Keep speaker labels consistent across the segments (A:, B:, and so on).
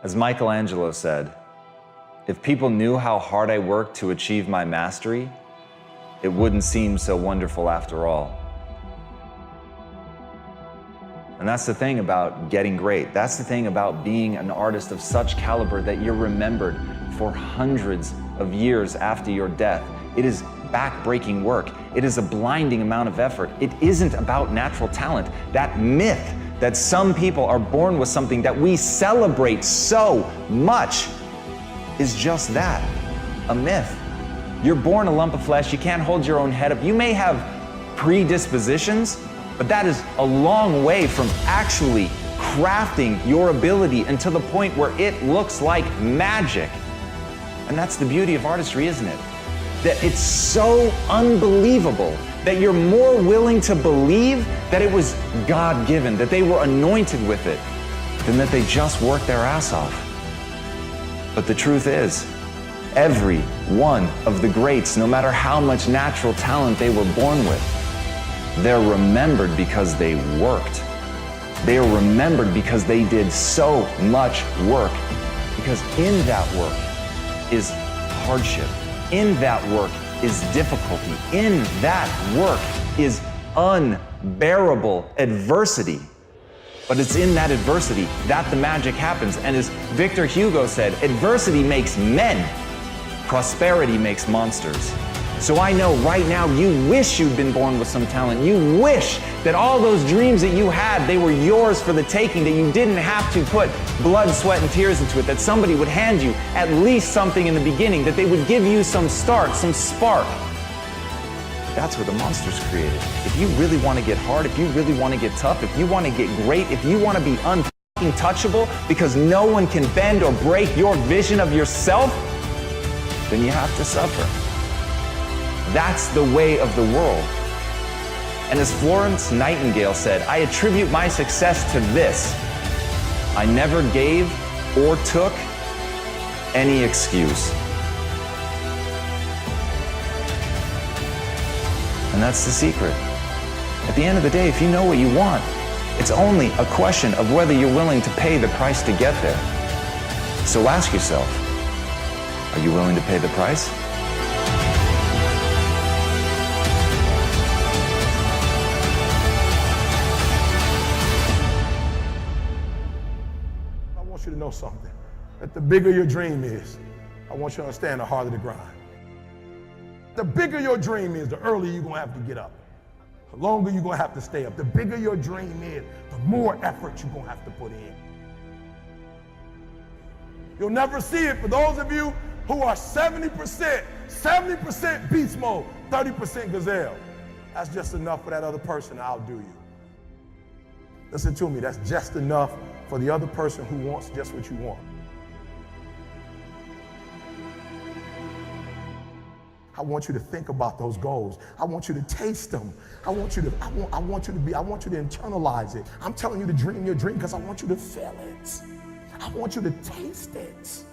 A: As Michelangelo said, if people knew how hard I worked to achieve my mastery, it wouldn't seem so wonderful after all. And that's the thing about getting great. That's the thing about being an artist of such caliber that you're remembered for hundreds of years after your death. It is back-breaking work. It is a blinding amount of effort. It isn't about natural talent. That myth that some people are born with something that we celebrate so much is just that, a myth. You're born a lump of flesh. You can't hold your own head up. You may have predispositions, but that is a long way from actually crafting your ability until the point where it looks like magic. And that's the beauty of artistry, isn't it? That it's so unbelievable that you're more willing to believe that it was God-given, that they were anointed with it, than that they just worked their ass off. But the truth is, every one of the greats, no matter how much natural talent they were born with, they're remembered because they worked. They are remembered because they did so much work. Because in that work is hardship. In that work is difficulty. In that work is unbearable adversity. But it's in that adversity that the magic happens. And as Victor Hugo said, adversity makes men, prosperity makes monsters. So I know right now you wish you'd been born with some talent. You wish that all those dreams that you had, they were yours for the taking, that you didn't have to put blood, sweat, and tears into it, that somebody would hand you at least something in the beginning, that they would give you some start, some spark. That's where the monster's created. If you really want to get hard, if you really want to get tough, if you want to get great, if you want to be untouchable because no one can bend or break your vision of yourself, then you have to suffer. That's the way of the world. And as Florence Nightingale said, I attribute my success to this: I never gave or took any excuse. And that's the secret. At the end of the day, if you know what you want, it's only a question of whether you're willing to pay the price to get there. So ask yourself, are you willing to pay the price?
B: I want you to know something, that the bigger your dream is, I want you to understand the harder the grind. The bigger your dream is, the earlier you're gonna have to get up. The longer you're gonna have to stay up. The bigger your dream is, the more effort you're gonna have to put in. You'll never see it for those of you who are 70% beast mode, 30% gazelle. That's just enough for that other person to outdo you. Listen to me, that's just enough for the other person who wants just what you want. I want you to think about those goals. I want you to taste them. I want you to internalize it. I'm telling you to dream your dream because I want you to feel it. I want you to taste it.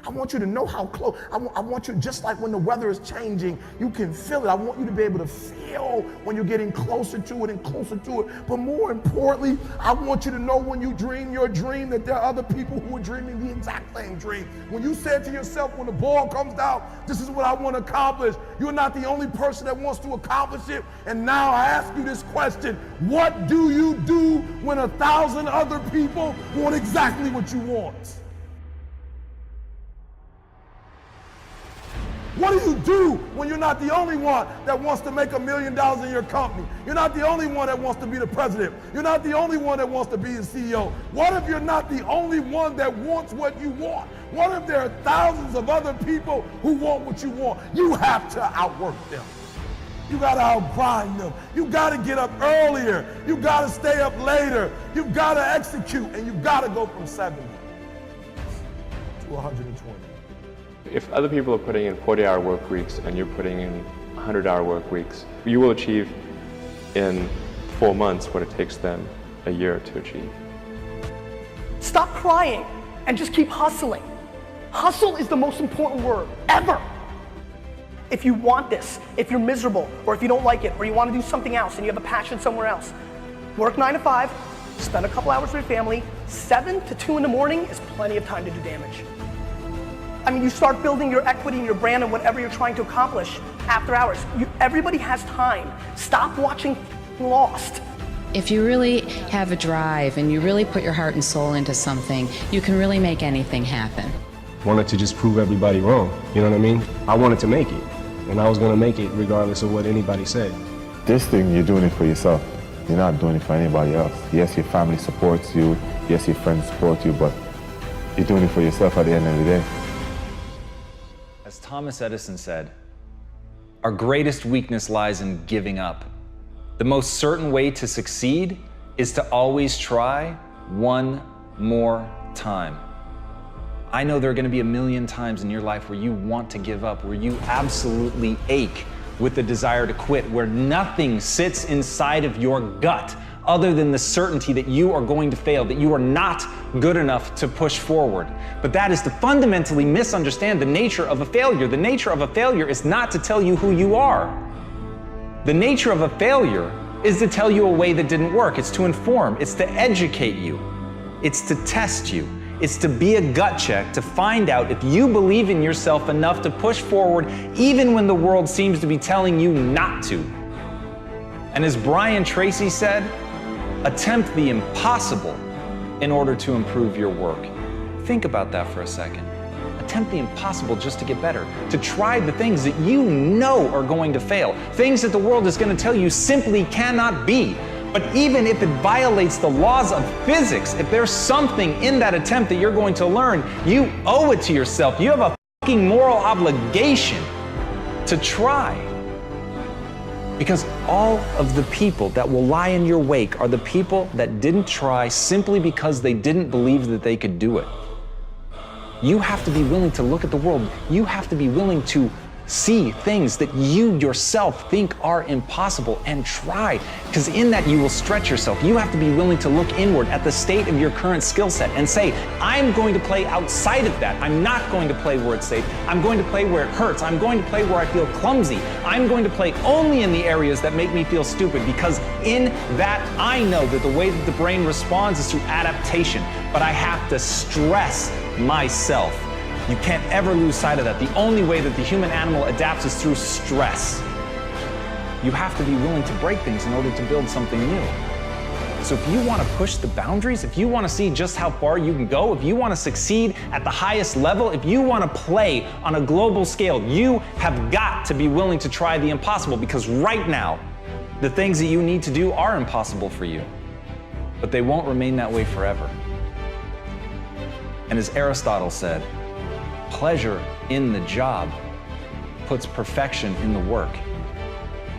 B: I want you to know how close. I want you, just like when the weather is changing, you can feel it. I want you to be able to feel when you're getting closer to it and closer to it. But more importantly, I want you to know when you dream your dream that there are other people who are dreaming the exact same dream. When you said to yourself, when the ball comes down, this is what I want to accomplish, you're not the only person that wants to accomplish it. And now I ask you this question: what do you do when 1,000 other people want exactly what you want? What do you do when you're not the only one that wants to make $1 million in your company? You're not the only one that wants to be the president. You're not the only one that wants to be the CEO. What if you're not the only one that wants what you want? What if there are thousands of other people who want what you want? You have to outwork them. You gotta outgrind them. You gotta get up earlier. You gotta stay up later. You gotta execute, and you gotta go from 70 to 120.
C: If other people are putting in 40-hour work weeks and you're putting in 100-hour work weeks, you will achieve in 4 months what it takes them a year to achieve.
D: Stop crying and just keep hustling. Hustle is the most important word ever. If you want this, if you're miserable, or if you don't like it, or you want to do something else and you have a passion somewhere else, work 9 to 5, spend a couple hours with your family. 7 to 2 in the morning is plenty of time to do damage. I mean, you start building your equity and your brand and whatever you're trying to accomplish after hours. Everybody has time. Stop watching Lost.
E: If you really have a drive and you really put your heart and soul into something, you can really make anything happen.
F: Wanted to just prove everybody wrong, you know what I mean? I wanted to make it, and I was gonna make it regardless of what anybody said.
G: This thing, you're doing it for yourself. You're not doing it for anybody else. Yes, your family supports you. Yes, your friends support you, but you're doing it for yourself at the end of the day.
A: As Thomas Edison said, our greatest weakness lies in giving up. The most certain way to succeed is to always try one more time. I know there are going to be a million times in your life where you want to give up, where you absolutely ache with the desire to quit, where nothing sits inside of your gut other than the certainty that you are going to fail, that you are not good enough to push forward. But that is to fundamentally misunderstand the nature of a failure. The nature of a failure is not to tell you who you are. The nature of a failure is to tell you a way that didn't work. It's to inform, it's to educate you, it's to test you. It's to be a gut check to find out if you believe in yourself enough to push forward even when the world seems to be telling you not to. And as Brian Tracy said, attempt the impossible in order to improve your work. Think about that for a second. Attempt the impossible just to get better, to try the things that you know are going to fail, things that the world is going to tell you simply cannot be. But even if it violates the laws of physics, if there's something in that attempt that you're going to learn, you owe it to yourself. You have a fucking moral obligation to try. Because all of the people that will lie in your wake are the people that didn't try simply because they didn't believe that they could do it. You have to be willing to look at the world. You have to be willing to see things that you yourself think are impossible and try, because in that you will stretch yourself. You have to be willing to look inward at the state of your current skill set and say, I'm going to play outside of that. I'm not going to play where it's safe. I'm going to play where it hurts. I'm going to play where I feel clumsy. I'm going to play only in the areas that make me feel stupid, because in that I know that the way that the brain responds is through adaptation, but I have to stress myself. You can't ever lose sight of that. The only way that the human animal adapts is through stress. You have to be willing to break things in order to build something new. So if you want to push the boundaries, if you want to see just how far you can go, if you want to succeed at the highest level, if you want to play on a global scale, you have got to be willing to try the impossible, because right now, the things that you need to do are impossible for you, but they won't remain that way forever. And as Aristotle said, pleasure in the job puts perfection in the work.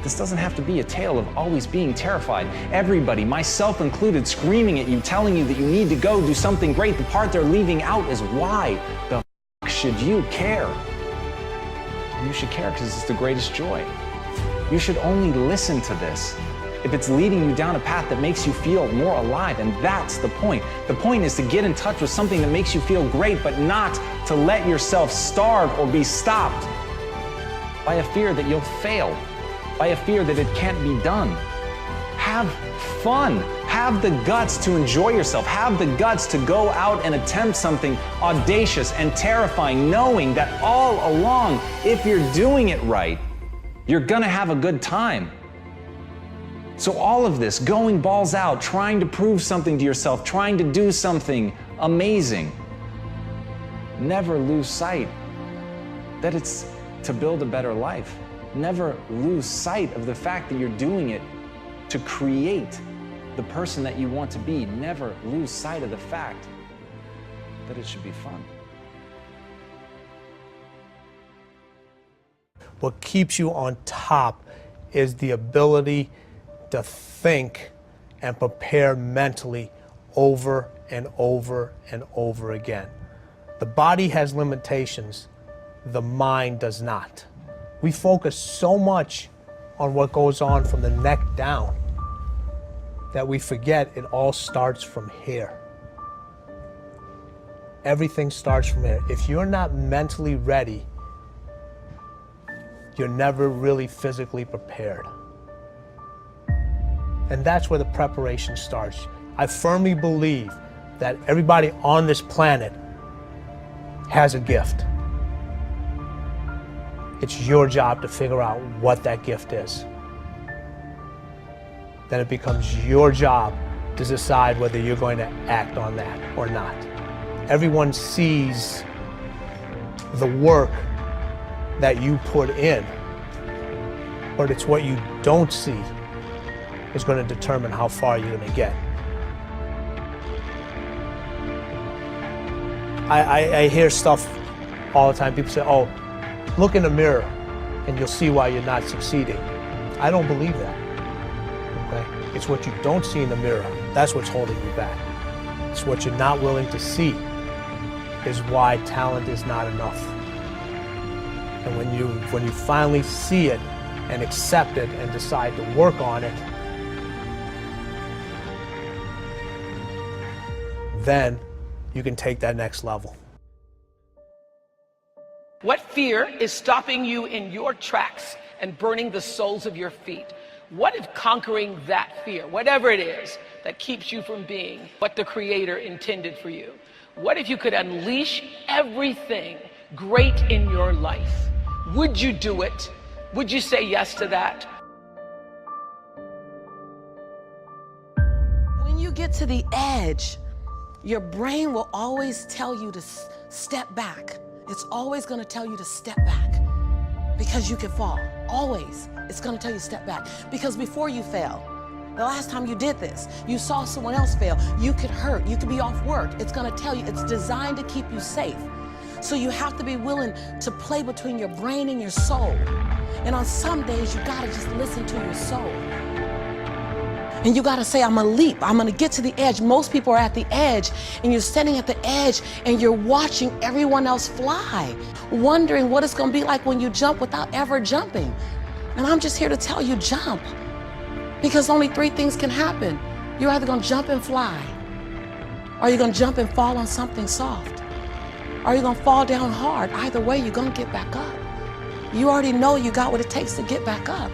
A: This doesn't have to be a tale of always being terrified. Everybody, myself included, screaming at you, telling you that you need to go do something great. The part they're leaving out is why the f should you care? You should care because it's the greatest joy. You should only listen to this if it's leading you down a path that makes you feel more alive, and that's the point. The point is to get in touch with something that makes you feel great, but not to let yourself starve or be stopped by a fear that you'll fail, by a fear that it can't be done. Have fun. Have the guts to enjoy yourself. Have the guts to go out and attempt something audacious and terrifying, knowing that all along, if you're doing it right, you're gonna have a good time. So all of this, going balls out, trying to prove something to yourself, trying to do something amazing, never lose sight that it's to build a better life. Never lose sight of the fact that you're doing it to create the person that you want to be. Never lose sight of the fact that it should be fun.
H: What keeps you on top is the ability to think and prepare mentally over and over and over again. The body has limitations, the mind does not. We focus so much on what goes on from the neck down that we forget it all starts from here. Everything starts from here. If you're not mentally ready, you're never really physically prepared. And that's where the preparation starts. I firmly believe that everybody on this planet has a gift. It's your job to figure out what that gift is. Then it becomes your job to decide whether you're going to act on that or not. Everyone sees the work that you put in, but it's what you don't see is going to determine how far you're going to get. I hear stuff all the time. People say, oh, look in the mirror and you'll see why you're not succeeding. I don't believe that. Okay? It's what you don't see in the mirror. That's what's holding you back. It's what you're not willing to see is why talent is not enough. And when you finally see it and accept it and decide to work on it, then you can take that next level.
I: What fear is stopping you in your tracks and burning the soles of your feet? What if conquering that fear, whatever it is that keeps you from being what the Creator intended for you? What if you could unleash everything great in your life? Would you do it? Would you say yes to that?
J: When you get to the edge, your brain will always tell you to step back. It's always going to tell you to step back because you can fall. Always. It's going to tell you to step back because before you fail, the last time you did this, you saw someone else fail. You could hurt. You could be off work. It's going to tell you. It's designed to keep you safe. So you have to be willing to play between your brain and your soul. And on some days, you got to just listen to your soul. And you got to say, I'm going to leap. I'm going to get to the edge. Most people are at the edge, and you're standing at the edge, and you're watching everyone else fly, wondering what it's going to be like when you jump without ever jumping. And I'm just here to tell you, jump. Because only three things can happen. You're either going to jump and fly, or you're going to jump and fall on something soft, or you're going to fall down hard. Either way, you're going to get back up. You already know you got what it takes to get back up.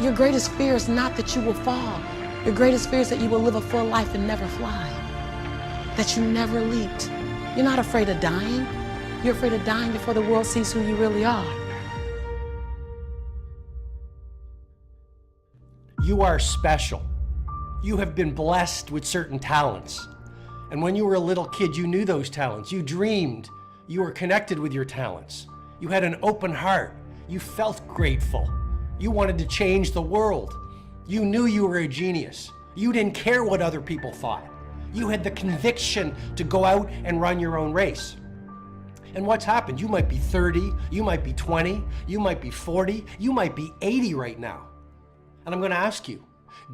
J: Your greatest fear is not that you will fall. Your greatest fear is that you will live a full life and never fly, that you never leaped. You're not afraid of dying. You're afraid of dying before the world sees who you really are.
K: You are special. You have been blessed with certain talents. And when you were a little kid, you knew those talents. You dreamed. You were connected with your talents. You had an open heart. You felt grateful. You wanted to change the world. You knew you were a genius. You didn't care what other people thought. You had the conviction to go out and run your own race. And what's happened? You might be 30, you might be 20, you might be 40, you might be 80 right now. And I'm going to ask you,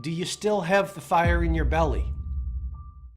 K: do you still have the fire in your belly?